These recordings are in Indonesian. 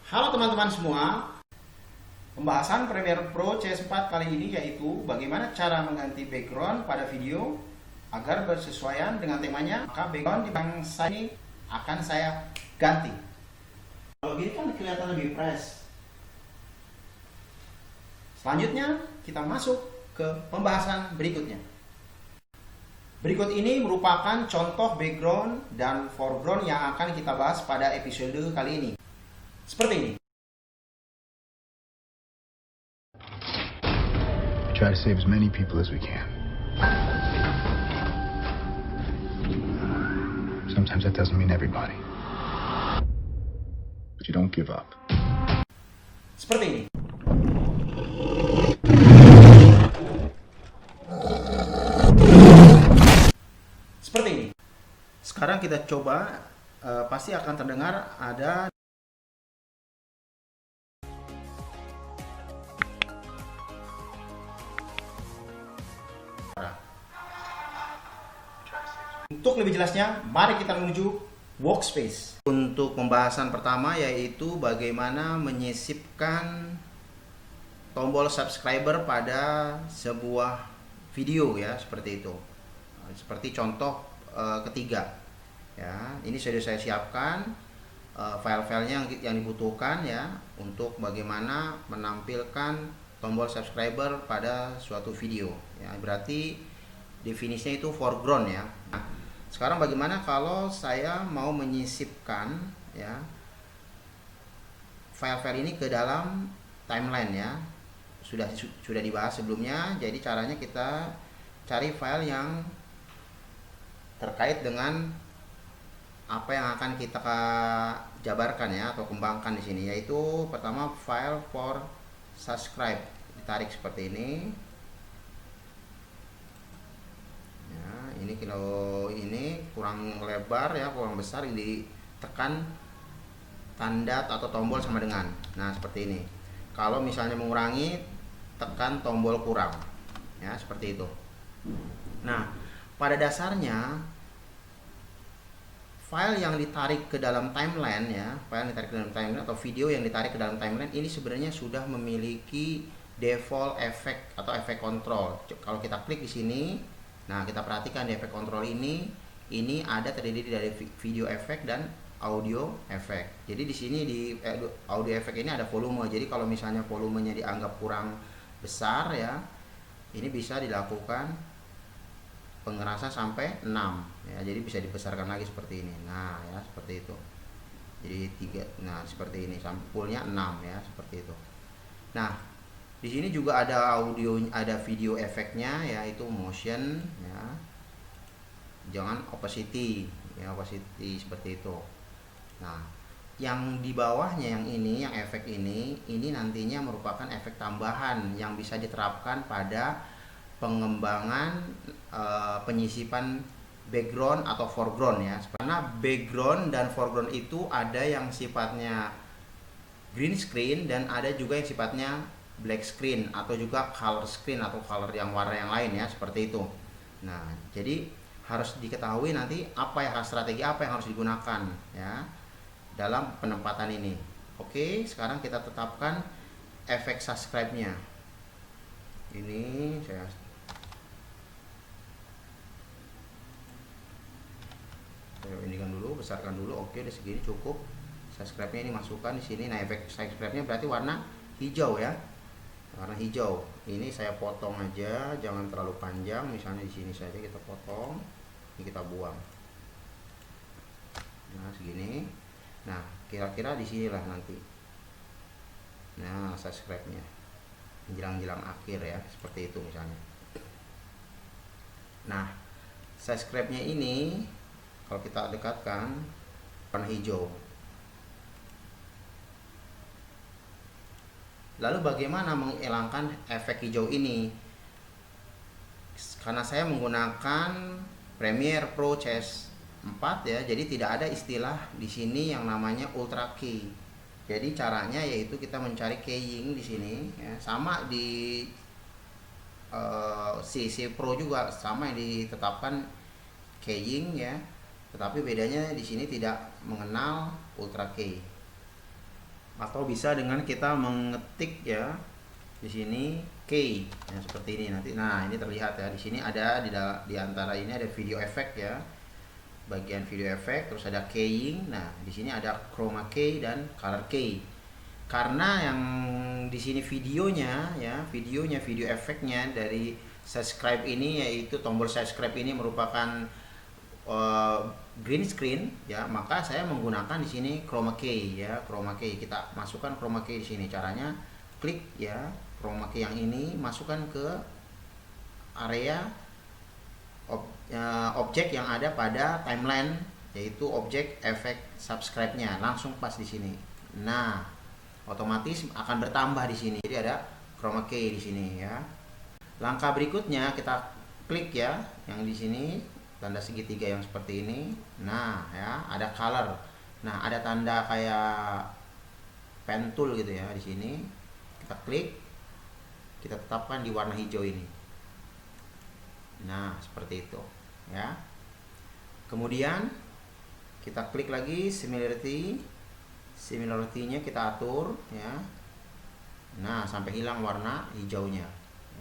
Halo teman-teman semua, pembahasan Premiere Pro CS4 kali ini yaitu bagaimana cara mengganti background pada video agar bersesuaian dengan temanya. Maka background yang saya ini akan saya ganti. Kalau gini kan kelihatan lebih fresh. Selanjutnya kita masuk ke pembahasan berikutnya. Berikut ini merupakan contoh background dan foreground yang akan kita bahas pada episode kali ini. Seperti ini. Try to save as many people as we can. Sometimes that doesn't mean everybody. But you don't give up. Seperti ini. Seperti ini. Sekarang kita coba, pasti akan terdengar ada Untuk lebih jelasnya, mari kita menuju workspace. Untuk pembahasan pertama yaitu bagaimana menyisipkan tombol subscriber pada sebuah video ya, seperti itu. Seperti contoh ketiga. Ya, ini sudah saya siapkan file-filenya yang dibutuhkan ya untuk bagaimana menampilkan tombol subscriber pada suatu video. Ya, berarti definisinya itu foreground ya. Nah, sekarang bagaimana kalau saya mau menyisipkan ya file-file ini ke dalam timeline ya. Sudah dibahas sebelumnya. Jadi caranya kita cari file yang terkait dengan apa yang akan kita jabarkan ya atau kembangkan di sini, yaitu pertama file for subscribe, ditarik seperti ini. Ini kalau ini kurang lebar ya, kurang besar, ditekan tanda atau tombol sama dengan. Nah, seperti ini. Kalau misalnya mengurangi, tekan tombol kurang. Ya, seperti itu. Nah, pada dasarnya file yang ditarik ke dalam timeline ya, file yang ditarik ke dalam timeline atau video yang ditarik ke dalam timeline ini sebenarnya sudah memiliki default effect atau efek control. Kalau kita klik di sini, nah, kita perhatikan di efek kontrol ini ada terdiri dari video efek dan audio efek. Jadi di sini di audio efek ini ada volume. Jadi kalau misalnya volumenya dianggap kurang besar ya, ini bisa dilakukan pengerasan sampai 6 ya. Jadi bisa dibesarkan lagi seperti ini. Nah, ya seperti itu. Jadi 3. Nah, seperti ini sampai fullnya 6 ya, seperti itu. Nah, di sini juga ada audio, ada video efeknya yaitu motion ya. Jangan opacity ya, opacity seperti itu. Nah, yang di bawahnya yang ini, yang efek ini nantinya merupakan efek tambahan yang bisa diterapkan pada pengembangan penyisipan background atau foreground ya. Karena background dan foreground itu ada yang sifatnya green screen dan ada juga yang sifatnya black screen atau juga color screen atau color yang warna yang lain ya, seperti itu. Nah, jadi harus diketahui nanti strategi apa yang harus digunakan ya dalam penempatan ini. Oke, sekarang kita tetapkan efek subscribe-nya. Ini saya inikan dulu, besarkan dulu. Oke, udah segini cukup. Subscribe-nya ini masukkan di sini. Nah, efek subscribe-nya berarti warna hijau ya. Warna hijau. Ini saya potong aja, jangan terlalu panjang. Misalnya di sini saja kita potong. Ini kita buang. Nah, segini. Nah, kira-kira di sinilah nanti. Nah, subscribe-nya menjelang-jelang akhir ya, seperti itu misalnya. Nah, subscribe-nya ini kalau kita dekatkan warna hijau. Lalu bagaimana menghilangkan efek hijau ini? Karena saya menggunakan Premiere Pro CS4 ya, jadi tidak ada istilah di sini yang namanya ultra key. Jadi caranya yaitu kita mencari keying di sini ya, sama di CC Pro juga sama yang ditetapkan keying ya. Tetapi bedanya di sini tidak mengenal ultra key. atau bisa dengan kita mengetik ya di sini key ya, seperti ini nanti. Nah, ini terlihat ya di sini ada di antara ini ada video effect ya, bagian video effect, terus ada keying. Nah, di sini ada chroma key dan color key. Karena yang di sini videonya ya, video efeknya dari subscribe ini, yaitu tombol subscribe ini merupakan green screen ya, maka saya menggunakan di sini chroma key ya. Chroma key kita masukkan chroma key di sini. Caranya klik ya chroma key yang ini, masukkan ke area objek yang ada pada timeline, yaitu objek efek subscribe-nya, langsung pas di sini. Nah, otomatis akan bertambah di sini. Jadi ada chroma key di sini ya. Langkah berikutnya kita klik ya yang di sini tanda segitiga yang seperti ini. Nah, ya, ada color. Nah, ada tanda kayak pen tool gitu ya di sini. Kita klik, kita tetapkan di warna hijau ini. Nah, seperti itu ya. Kemudian kita klik lagi similarity-nya kita atur ya. Nah, sampai hilang warna hijaunya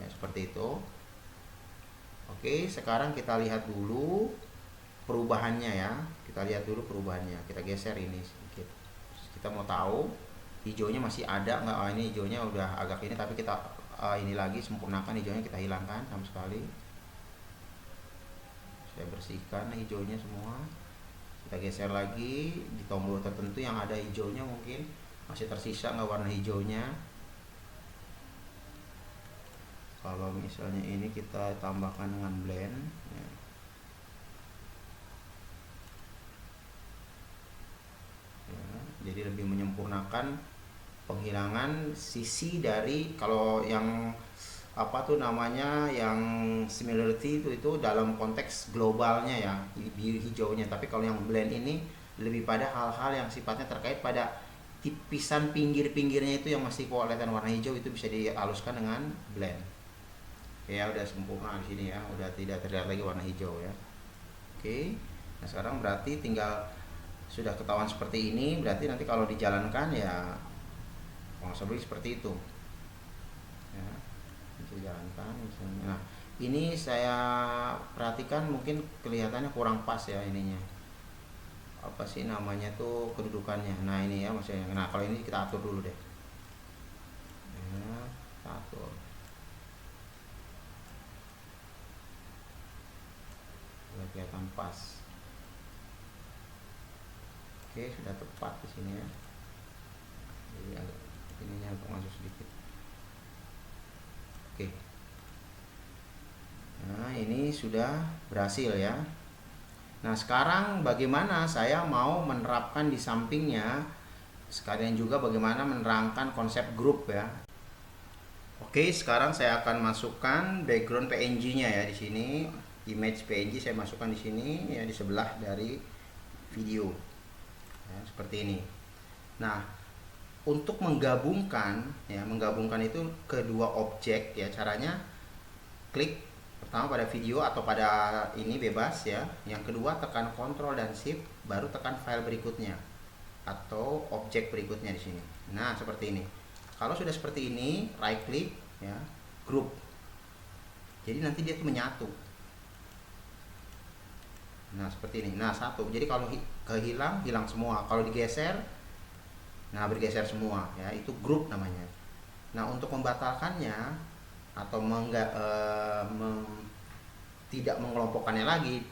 ya, seperti itu. Oke, sekarang kita lihat dulu perubahannya ya. Kita lihat dulu perubahannya. Kita geser ini sedikit. Kita mau tahu hijaunya masih ada nggak. Oh, ini hijaunya udah agak ini, tapi kita ini lagi sempurnakan hijaunya, kita hilangkan sama sekali. Saya bersihkan hijaunya semua. Kita geser lagi di tombol tertentu yang ada hijaunya, mungkin masih tersisa nggak warna hijaunya. Kalau misalnya ini kita tambahkan dengan blend ya. Ya, jadi lebih menyempurnakan penghilangan sisi dari, kalau yang apa tuh namanya, yang similarity itu dalam konteks globalnya ya, biru hijaunya. Tapi kalau yang blend ini lebih pada hal-hal yang sifatnya terkait pada tipisan pinggir-pinggirnya itu yang masih kelihatan warna hijau, itu bisa dihaluskan dengan blend. Ya, udah sempurna di sini ya, udah tidak terlihat lagi warna hijau ya. Oke, nah sekarang berarti tinggal sudah ketahuan seperti ini. Berarti nanti kalau dijalankan ya kurang lebih seperti itu ya, dijalankan misalnya. Nah, ini saya perhatikan mungkin kelihatannya kurang pas ya ininya, apa sih namanya tuh, kedudukannya. Nah, ini ya maksudnya. Nah, kalau ini kita atur dulu deh ya, kita atur. Kelihatan pas. Oke, sudah tepat di sini ya. Jadi agak ininya agak masuk sedikit. Oke. Nah, ini sudah berhasil ya. Nah, sekarang bagaimana saya mau menerapkan di sampingnya, sekalian juga bagaimana menerangkan konsep grup ya. Oke, sekarang saya akan masukkan background PNG-nya ya di sini. Image PNG saya masukkan di sini ya, di sebelah dari video ya, seperti ini. Nah, untuk menggabungkan itu kedua objek ya, caranya klik pertama pada video atau pada ini bebas ya. Yang kedua tekan Ctrl dan Shift, baru tekan file berikutnya atau objek berikutnya di sini. Nah, seperti ini. Kalau sudah seperti ini, right click ya, group. Jadi nanti dia tuh menyatu. Nah, seperti ini. Nah, satu. Jadi kalau hilang semua. Kalau digeser, nah bergeser semua ya. Itu grup namanya. Nah, untuk membatalkannya atau tidak mengelompokkannya lagi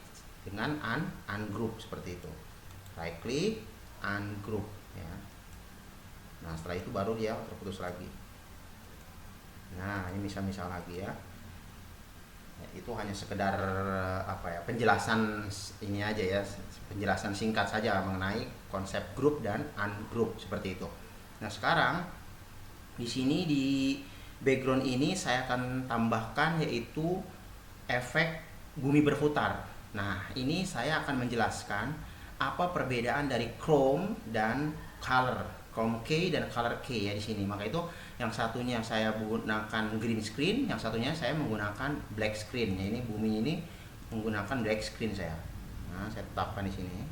dengan ungroup seperti itu. Right click, ungroup ya. Nah, setelah itu baru dia terputus lagi. Nah, ini misal lagi ya. Itu hanya sekedar apa ya, penjelasan ini aja ya, penjelasan singkat saja mengenai konsep grup dan ungroup seperti itu. Nah, sekarang di sini di background ini saya akan tambahkan yaitu efek bumi berputar. Nah, ini saya akan menjelaskan apa perbedaan dari chrome dan color, chrome key dan color key ya di sini. Maka itu yang satunya saya menggunakan green screen, yang satunya saya menggunakan black screen. Ya, ini bumi ini menggunakan black screen saya. Nah, saya tetapkan di sini.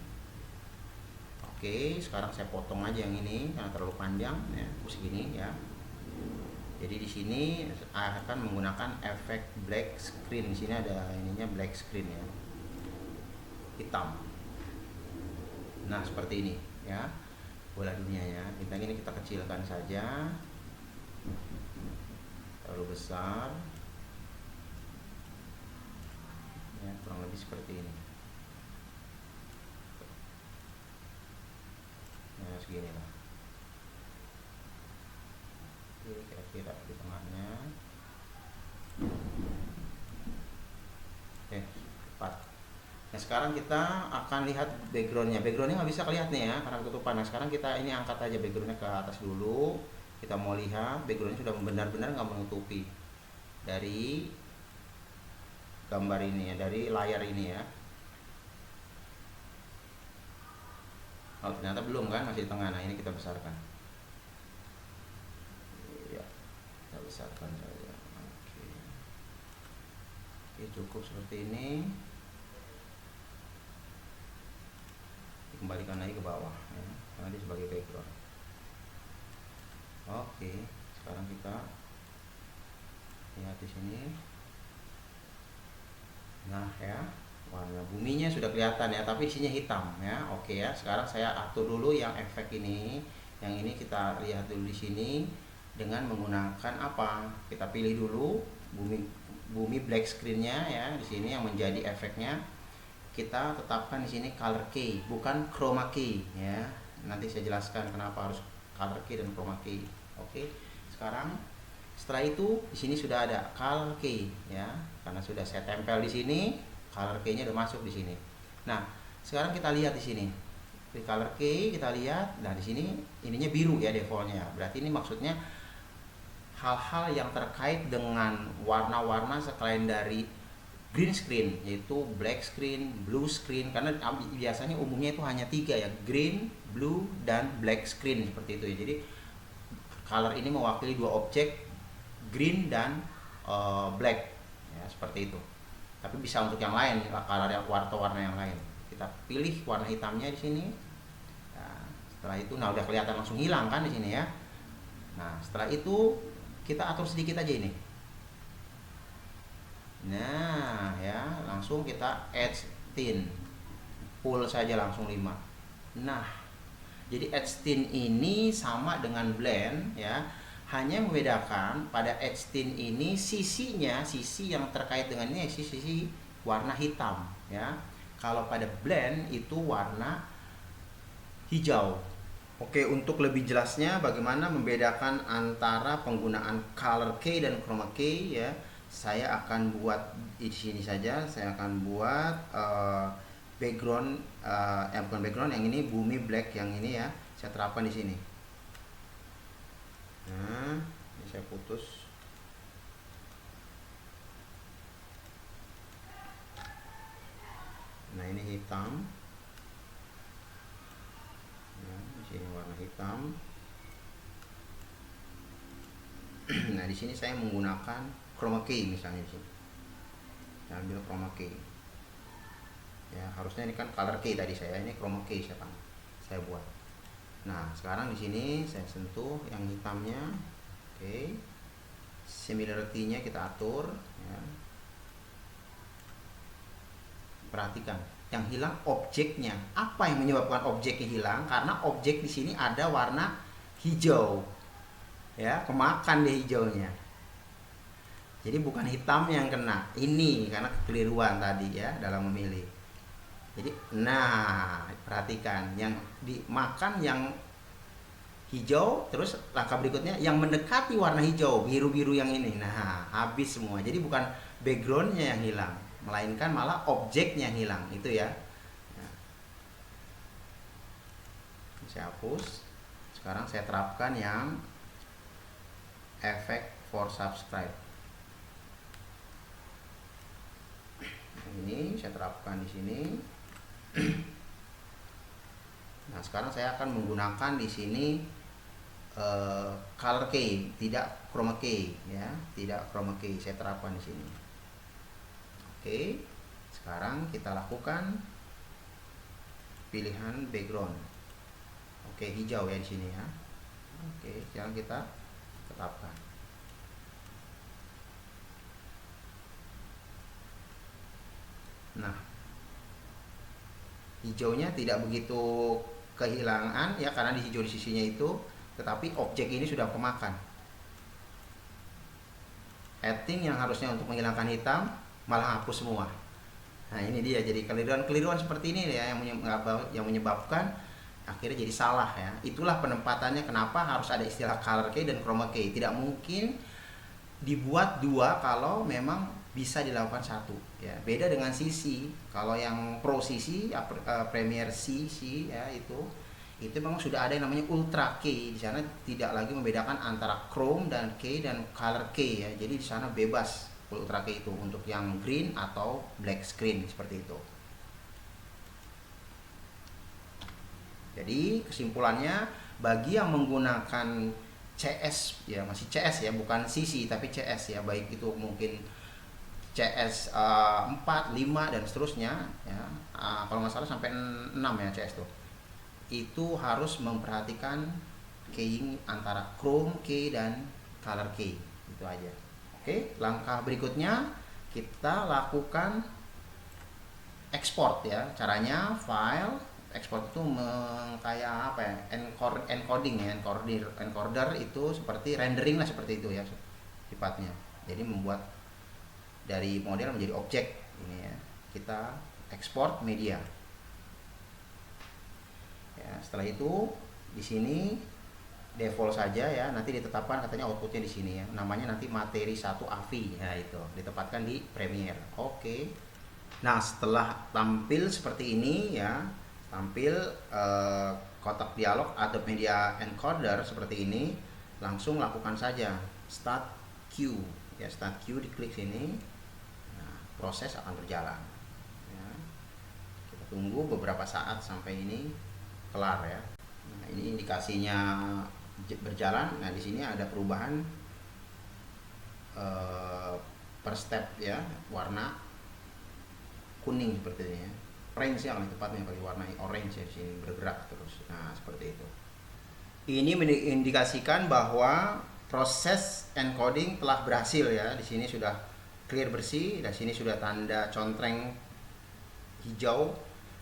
Oke, sekarang saya potong aja yang ini karena terlalu panjang ya, segini ya. Jadi di sini akan menggunakan efek black screen. Di sini ada ininya black screen ya, hitam. Nah seperti ini ya bola dunianya. Bintang ini kita kecilkan saja, terlalu besar ya, kurang lebih seperti ini ya, segini lah. Oke, kira-kira di tengahnya. Oke, tepat. Nah sekarang kita akan lihat backgroundnya. Backgroundnya nggak bisa kelihatan nih ya karena ketutupan. Nah sekarang kita ini angkat aja backgroundnya ke atas dulu. Kita mau lihat backgroundnya sudah benar-benar nggak menutupi dari gambar ini ya, dari layar ini ya. Oh ternyata belum kan, masih di tengah. Nah ini kita besarkan. Ya, kita besarkan saja. Oke. Oke, cukup seperti ini. Kembalikan lagi ke bawah ya, karena dia sebagai background. Oke, sekarang kita lihat di sini. Nah ya, warna buminya sudah kelihatan ya, tapi isinya hitam ya. Oke ya, sekarang saya atur dulu yang efek ini. Yang ini kita lihat dulu di sini dengan menggunakan apa? Kita pilih dulu bumi black screen-nya ya, di sini yang menjadi efeknya. Kita tetapkan di sini color key, bukan chroma key ya. Nanti saya jelaskan kenapa harus color key dan chroma key. Oke. Sekarang setelah itu di sini sudah ada color key ya. Karena sudah saya tempel di sini, color key-nya udah masuk di sini. Nah, sekarang kita lihat di sini. Di color key kita lihat, nah di sini ininya biru ya defaultnya. Berarti ini maksudnya hal-hal yang terkait dengan warna-warna selain dari green screen, yaitu black screen, blue screen, karena biasanya umumnya itu hanya 3 ya, green, blue, dan black screen seperti itu ya. Jadi color ini mewakili 2 objek, green dan black ya, seperti itu. Tapi bisa untuk yang lain, color yang warna yang lain. Kita pilih warna hitamnya di sini. Nah, setelah itu, nah udah kelihatan langsung hilang kan di sini ya. Nah setelah itu kita atur sedikit aja ini. Nah ya, langsung kita edge tint, pull saja langsung 5. Nah jadi edge tint ini sama dengan blend ya, hanya membedakan pada edge tint ini sisi yang terkait dengan ini sisi warna hitam ya. Kalau pada blend itu warna hijau. Oke, untuk lebih jelasnya bagaimana membedakan antara penggunaan color key dan chroma key ya, saya akan buat di sini saja. Saya akan buat background, bukan background, yang ini bumi black yang ini ya. Saya terapkan di sini. Nah, ini saya putus. Nah, ini hitam. Nah, di sini warna hitam. Nah, di sini saya menggunakan chroma key misalnya di sini. Saya ambil chroma key. Ya, harusnya ini kan color key tadi saya, ini chroma key saya buat. Nah, sekarang di sini saya sentuh yang hitamnya. Oke. Similarity-nya kita atur ya. Perhatikan, yang hilang objeknya. Apa yang menyebabkan objeknya hilang? Karena objek di sini ada warna hijau. Ya, kemakan deh hijaunya. Jadi bukan hitam yang kena, ini karena kekeliruan tadi ya dalam memilih. Jadi, nah perhatikan yang dimakan yang hijau, terus langkah berikutnya yang mendekati warna hijau, biru-biru yang ini. Nah, habis semua. Jadi bukan backgroundnya yang hilang, melainkan malah objeknya yang hilang itu ya. Nah, saya hapus. Sekarang saya terapkan yang efek for subscribe. Ini saya terapkan di sini. Nah, sekarang saya akan menggunakan di sini color key, tidak chroma key ya, tidak chroma key. Saya terapkan di sini. Oke. Sekarang kita lakukan pilihan background. Oke, hijau ya di sini ya. Oke, sekarang kita tetapkan. Nah, hijaunya tidak begitu kehilangan ya karena di hijau di sisinya itu, tetapi objek ini sudah kemakan. Heading yang harusnya untuk menghilangkan hitam malah hapus semua. Nah, ini dia jadi keliruan seperti ini ya yang menyebabkan akhirnya jadi salah ya. Itulah penempatannya kenapa harus ada istilah color key dan chroma key. Tidak mungkin dibuat dua kalau memang bisa dilakukan satu ya. Beda dengan CC. Kalau yang Pro CC, Premiere CC ya itu memang sudah ada yang namanya Ultra Key. Di sana tidak lagi membedakan antara Chrome dan Key dan Color Key ya. Jadi di sana bebas Ultra Key itu untuk yang green atau black screen seperti itu. Jadi kesimpulannya bagi yang menggunakan CS ya, masih CS ya, bukan CC tapi CS ya, baik itu mungkin CS 4, 5 dan seterusnya ya. Kalau nggak salah sampai 6 ya CS tuh. Itu harus memperhatikan keying antara chrome key dan color key. Itu aja. Oke, langkah berikutnya kita lakukan export ya. Caranya file export itu kayak apa ya? Encoding ya, encoder itu seperti rendering lah seperti itu ya sifatnya. Jadi membuat dari model menjadi objek ini ya. Kita export media. Ya, setelah itu di sini default saja ya, nanti ditetapkan katanya outputnya di sini ya, namanya nanti materi 1 AVI ya, itu ditempatkan di Premiere. Oke. Nah, setelah tampil seperti ini ya, tampil kotak dialog Adobe Media Encoder seperti ini, langsung lakukan saja Start Queue ya, Start Queue, diklik sini. Nah, proses akan berjalan ya. Kita tunggu beberapa saat sampai ini kelar ya. Nah, ini indikasinya berjalan. Nah, di sini ada perubahan per step ya, warna kuning seperti ini ya. Orange yang lebih tepatnya, bagi warna orange ya, di sini bergerak terus. Nah, seperti itu. Ini mengindikasikan bahwa proses encoding telah berhasil ya. Di sini sudah clear bersih, di sini sudah tanda contreng hijau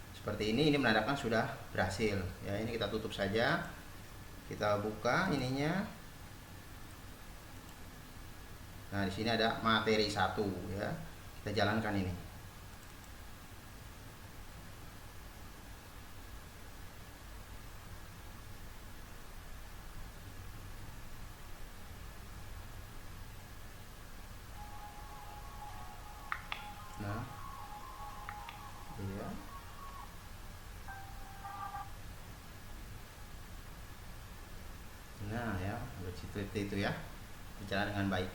seperti ini menandakan sudah berhasil ya. Ini kita tutup saja, kita buka ininya. Nah, di sini ada materi 1 ya, kita jalankan ini. Nah, iya. Nah ya, seperti itu ya, berjalan dengan baik.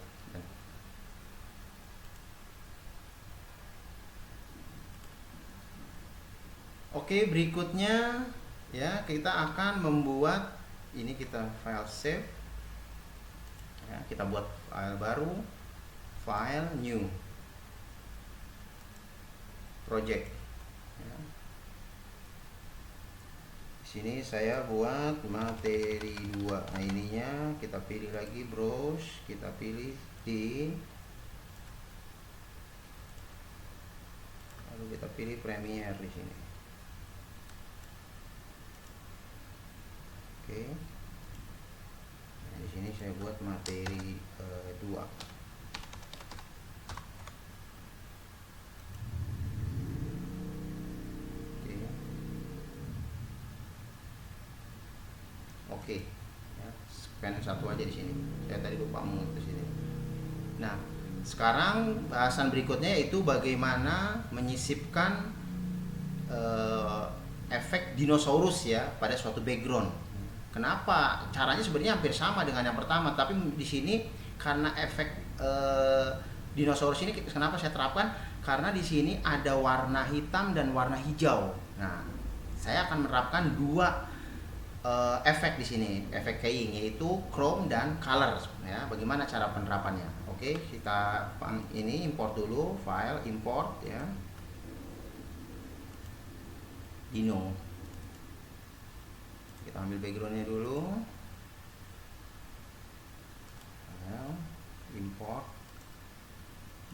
Oke, berikutnya ya, kita akan membuat ini, kita file save ya, kita buat file baru, file new project ya. Di sini saya buat materi 2. Nah, ininya kita pilih lagi, browse, kita pilih di, lalu kita pilih Premiere di sini. Oke. Nah, di sini saya buat materi 2. Oke. Ya, scan 1 aja di sini. Saya tadi lupa mengutus ini. Nah, sekarang bahasan berikutnya yaitu bagaimana menyisipkan efek dinosaurus ya pada suatu background. Kenapa? Caranya sebenarnya hampir sama dengan yang pertama, tapi di sini karena efek dinosaurus ini kenapa saya terapkan? Karena di sini ada warna hitam dan warna hijau. Nah, saya akan menerapkan 2 efek di sini, efek keying, yaitu chrome dan color ya. Bagaimana cara penerapannya? Oke, kita ini import dulu, file import ya, Dino. Kita ambil backgroundnya dulu, import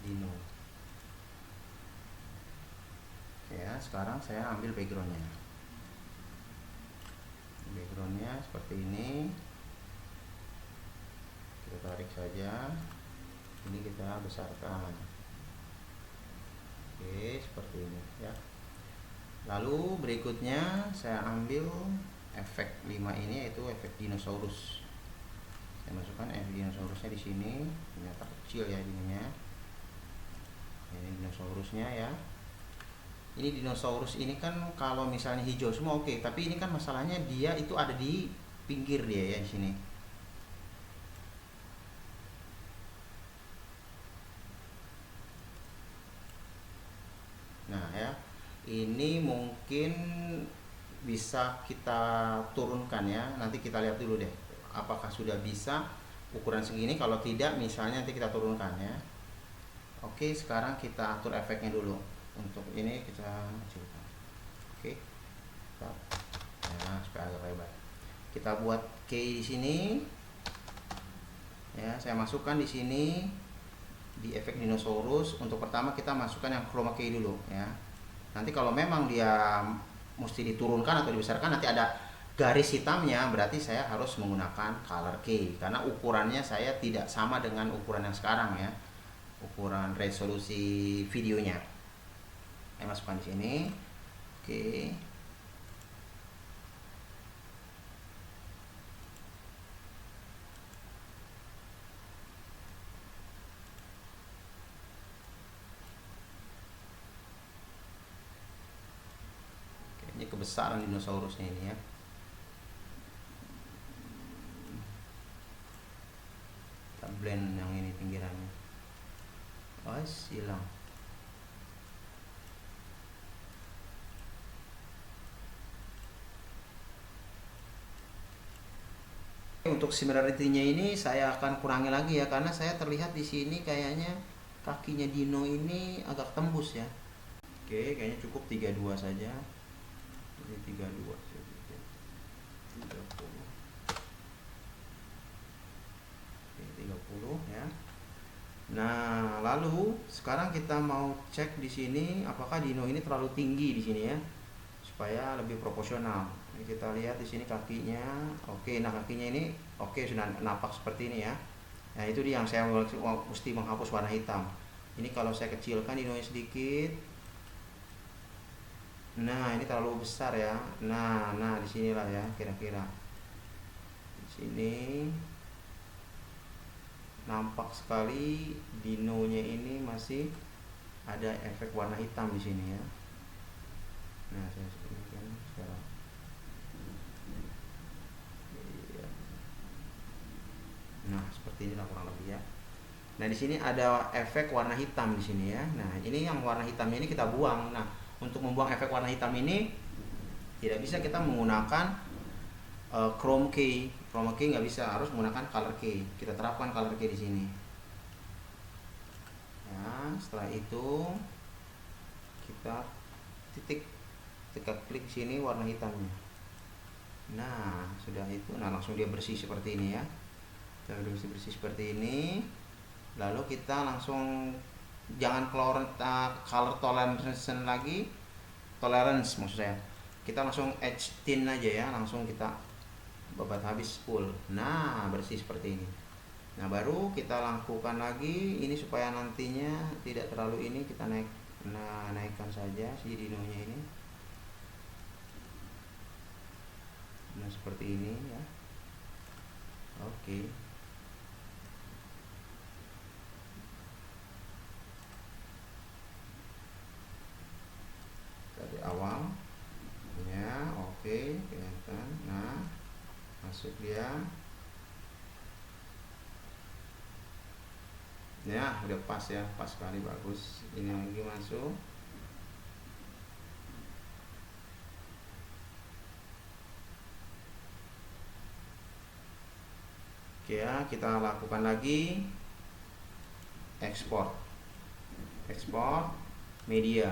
Dino. Oke ya, sekarang saya ambil backgroundnya. Backgroundnya seperti ini, kita tarik saja, ini kita besarkan. Oke, seperti ini ya. Lalu berikutnya saya ambil efek 5 ini, yaitu efek dinosaurus. Saya masukkan efek dinosaurusnya di sini. Ini terkecil ya ininya. Ini dinosaurusnya ya. Ini dinosaurus ini kan kalau misalnya hijau semua oke, tapi ini kan masalahnya dia itu ada di pinggir dia ya di sini. Nah ya, ini mungkin bisa kita turunkan ya. Nanti kita lihat dulu deh apakah sudah bisa ukuran segini. Kalau tidak, misalnya nanti kita turunkan ya. Oke, sekarang kita atur efeknya dulu. Untuk ini kita kecilkan. Oke, nah supaya agak lebar. Kita buat key di sini ya. Saya masukkan di sini di efek dinosaurus. Untuk pertama kita masukkan yang chroma key dulu ya. Nanti kalau memang dia mesti diturunkan atau dibesarkan, nanti ada garis hitamnya, berarti saya harus menggunakan color key karena ukurannya saya tidak sama dengan ukuran yang sekarang ya, ukuran resolusi videonya. Saya masukkan di sini. Oke. Ini kebesaran dinosaurusnya ini ya. Kita blend yang ini pinggirannya. Oh, hilang. Untuk similarity-nya ini saya akan kurangi lagi ya, karena saya terlihat di sini kayaknya kakinya dino ini agak tembus ya. Oke, kayaknya cukup 32 saja. Ini 32 saja. 30. Oke, 30 ya. Nah, lalu sekarang kita mau cek di sini apakah dino ini terlalu tinggi di sini ya, supaya lebih proporsional. Ini kita lihat di sini kakinya. Oke, nah kakinya ini oke, sudah napak seperti ini ya. Nah, itu dia yang saya mesti menghapus warna hitam. Ini kalau saya kecilkan dinonya sedikit. Nah, ini terlalu besar ya. Nah, di sinilah ya kira-kira. Di sini nampak sekali dinonya ini masih ada efek warna hitam di sini ya. Nah, saya sebutkan sekarang. Nah, seperti inilah kurang lebih ya. Nah, di sini ada efek warna hitam di sini ya. Nah, ini yang warna hitamnya ini kita buang. Nah, untuk membuang efek warna hitam ini tidak bisa kita menggunakan chroma key. Chroma key nggak bisa, harus menggunakan color key. Kita terapkan color key di sini. Ya, setelah itu kita kita klik sini warna hitamnya. Nah, sudah itu. Nah, langsung dia bersih seperti ini ya. Kita bersih seperti ini. Lalu kita langsung jangan color tolerance maksud saya. Kita langsung edge thin aja ya, langsung kita babat habis full. Nah, bersih seperti ini. Nah, baru kita lakukan lagi ini supaya nantinya tidak terlalu ini, kita naikkan saja si dinonya ini. Nah, seperti ini ya. Oke. Dari awal ya, oke, kelihatan. Nah, masuk dia ya, udah pas ya, pas sekali, bagus. Ini lagi masuk. Oke ya, kita lakukan lagi ekspor media.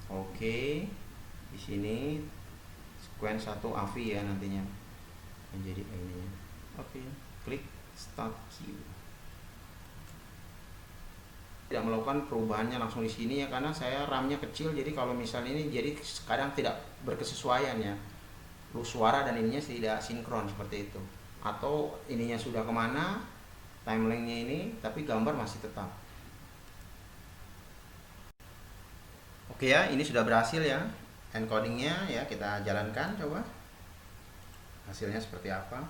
Oke, di sini sequence 1 AVI ya nantinya menjadi ini. Oke, klik start queue. Tidak melakukan perubahannya langsung di sini ya, karena saya RAM-nya kecil, jadi kalau misalnya ini jadi kadang tidak berkesesuaian ya, lu suara dan ininya tidak sinkron seperti itu, atau ininya sudah kemana timeline-nya ini tapi gambar masih tetap. Oke ya, ini sudah berhasil ya encodingnya ya, kita jalankan coba hasilnya seperti apa.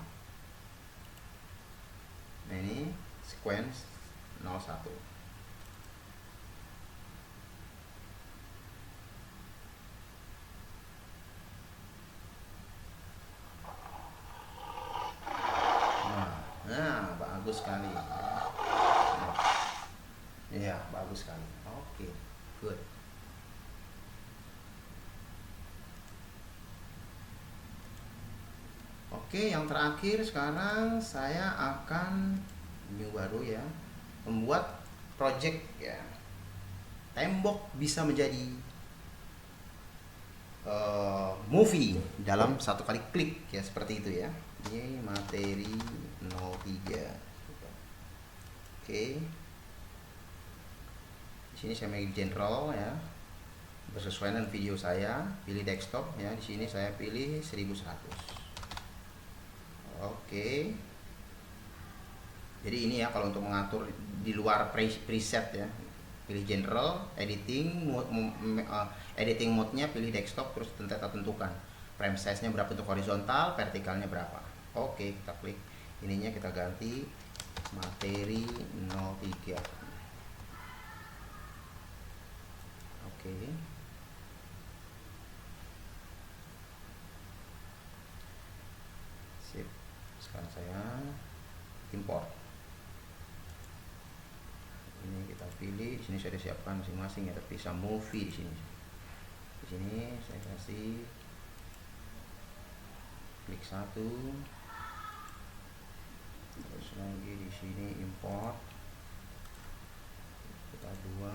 Nah ini sequence 01. Nah, bagus sekali. Iya, bagus sekali. Oke, good. Oke, yang terakhir sekarang saya akan new baru ya, membuat project ya. Tembok bisa menjadi movie dalam satu kali klik ya, seperti itu ya. Ini materi 03. Oke. Di sini saya make general ya, bersesuaian dengan video saya. Pilih desktop ya, di sini saya pilih 1100. Oke. Jadi ini ya kalau untuk mengatur di luar preset ya, pilih general, editing mode-nya pilih desktop, terus tentukan frame size-nya berapa untuk horizontal, vertikalnya berapa. Oke, kita klik ininya, kita ganti materi 03. Oke. Sip. Sekarang saya import. Ini kita pilih, di sini saya siapkan masing-masing ya, tapi bisa movie di sini. Di sini saya kasih klik 1, terus lagi di sini import, kita 2,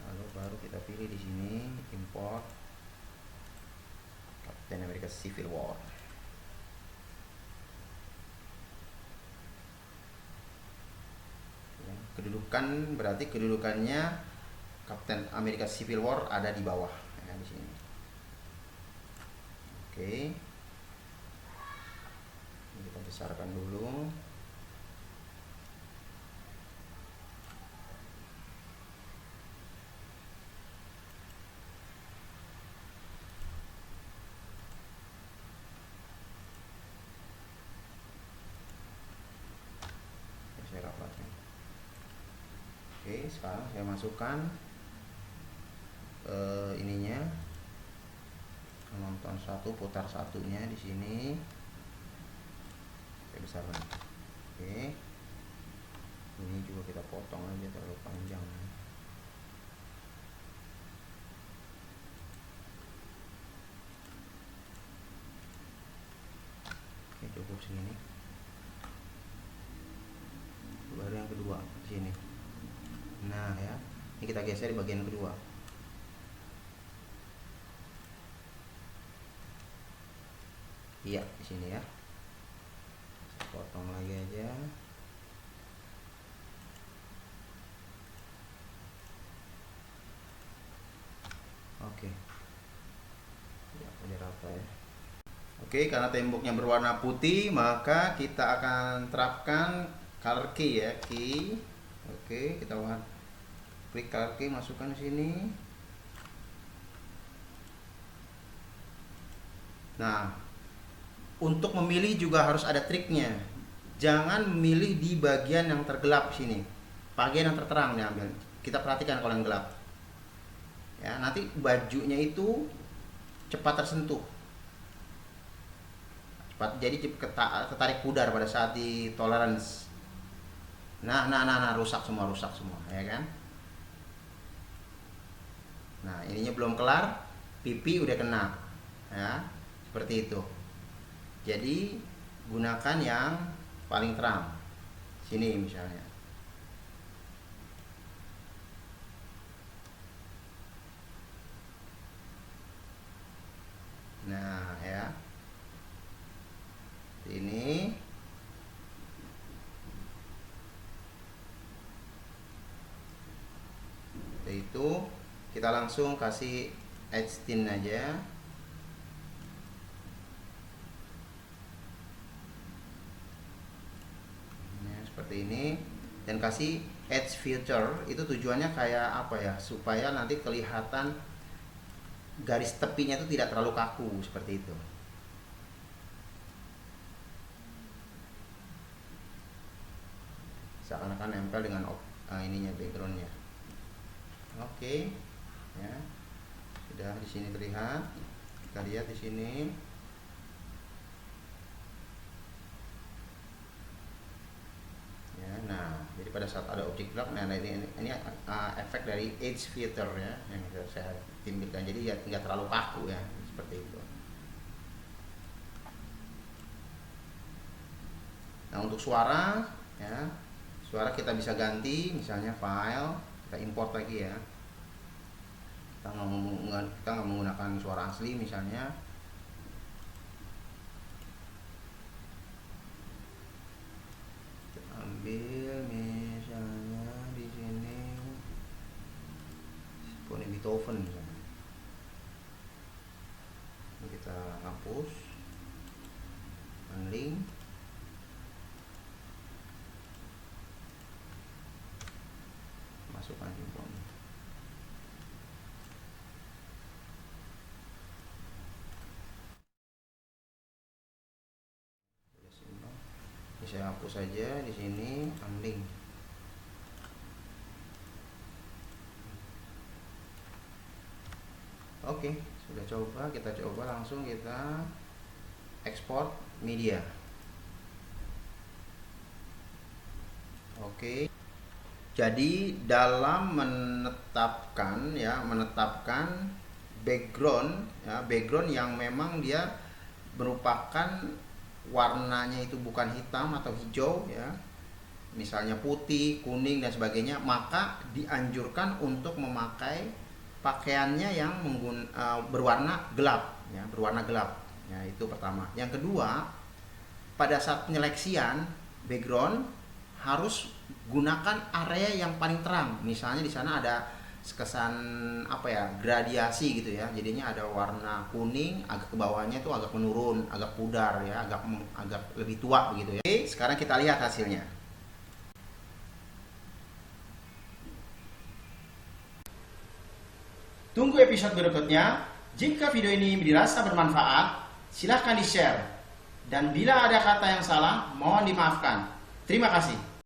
lalu baru kita pilih di sini import Captain America Civil War. Kedudukan berarti kedudukannya Captain America Civil War ada di bawah ya, di sini. Oke. Ini kita besarkan dulu. Saya rapatkan. Oke, sekarang saya masukkan ininya, nonton 1 putar satunya di sini. Saya besarkan. Oke, ini juga kita potong aja, terlalu panjang. Oke, cukup segini. Baru yang kedua di sini. Nah ya, ini kita geser di bagian kedua. Iya, di sini ya. Saya potong lagi aja. Oke. Ya, udah rata ya. Oke, karena temboknya berwarna putih, maka kita akan terapkan color key ya, key. Oke, kita klik color key, masukkan di sini. Nah, untuk memilih juga harus ada triknya. Jangan memilih di bagian yang tergelap sini. Bagian yang terterang diambil. Kita perhatikan kalau yang gelap. Ya, nanti bajunya itu cepat tersentuh. Jadi ketarik pudar pada saat di tolerance. Nah, rusak semua ya kan. Nah, ininya belum kelar, pipi udah kena ya, seperti itu. Jadi gunakan yang paling terang sini misalnya. itu kita langsung kasih edge tint aja. Nah, seperti ini, dan kasih edge filter. Itu tujuannya kayak apa ya, supaya nanti kelihatan garis tepinya itu tidak terlalu kaku seperti itu. Seakan-akan nempel dengan ininya, backgroundnya. Oke, ya sudah di sini terlihat. Kita lihat di sini. Ya, nah jadi pada saat ada objek gelap, nah ini efek dari edge filter ya yang saya timbulkan. Jadi ya tidak terlalu kaku ya, seperti itu. Nah untuk suara ya, suara kita bisa ganti, misalnya file, kita import lagi ya. Kita nggak menggunakan suara asli misalnya. Kita ambil misalnya di sini Symphony Beethoven misalnya. Ini kita hapus, unlink. Masukkan Symphony. Saya hapus saja di sini, unlink. Oke, sudah coba, kita coba langsung kita ekspor media. Oke. Jadi dalam menetapkan background ya, background yang memang dia merupakan warnanya itu bukan hitam atau hijau ya, misalnya putih, kuning dan sebagainya, maka dianjurkan untuk memakai pakaiannya yang berwarna gelap ya, berwarna gelap. Ya, itu pertama. Yang kedua, pada saat penyeleksian background harus gunakan area yang paling terang. Misalnya di sana ada kesan apa ya, gradiasi gitu ya, jadinya ada warna kuning, agak ke bawahnya itu agak menurun, agak pudar ya, agak lebih tua begitu ya. Oke, sekarang kita lihat hasilnya. Tunggu episode berikutnya. Jika video ini dirasa bermanfaat, silahkan di-share, dan bila ada kata yang salah mohon dimaafkan. Terima kasih.